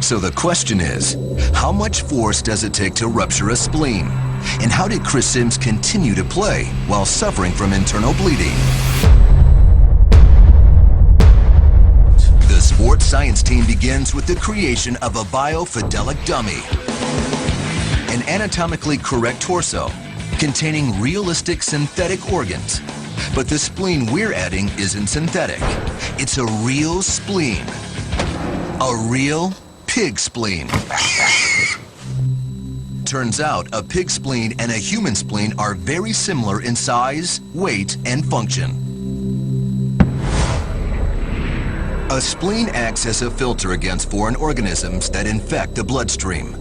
So the question is, how much force does it take to rupture a spleen? And how did Chris Sims continue to play while suffering from internal bleeding? The sports science team begins with the creation of a biofidelic dummy, an anatomically correct torso containing realistic synthetic organs. But the spleen we're adding isn't synthetic. It's a real spleen. A real pig spleen. Turns out a pig spleen and a human spleen are very similar in size, weight, and function. A spleen acts as a filter against foreign organisms that infect the bloodstream.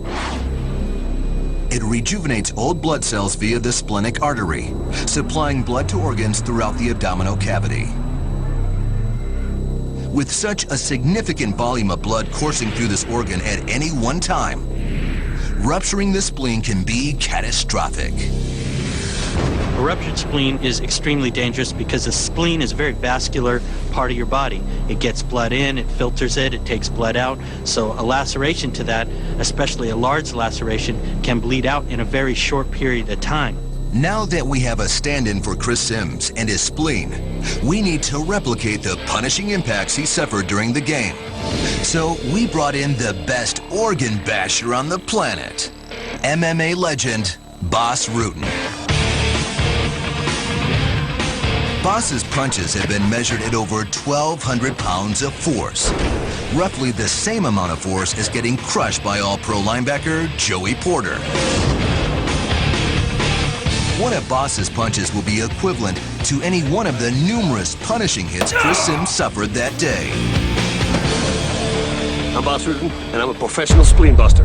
It rejuvenates old blood cells via the splenic artery, supplying blood to organs throughout the abdominal cavity. With such a significant volume of blood coursing through this organ at any one time, rupturing the spleen can be catastrophic. A ruptured spleen is extremely dangerous because the spleen is a very vascular part of your body. It gets blood in, it filters it, it takes blood out. So a laceration to that, especially a large laceration, can bleed out in a very short period of time. Now that we have a stand-in for Chris Sims and his spleen, we need to replicate the punishing impacts he suffered during the game. So we brought in the best organ basher on the planet, MMA legend, Bas Rutten. Bas's punches have been measured at over 1,200 pounds of force, roughly the same amount of force as getting crushed by All-Pro linebacker Joey Porter. One of Bas's punches will be equivalent to any one of the numerous punishing hits Chris Sims suffered that day. I'm Bas Rutten, and I'm a professional spleen buster.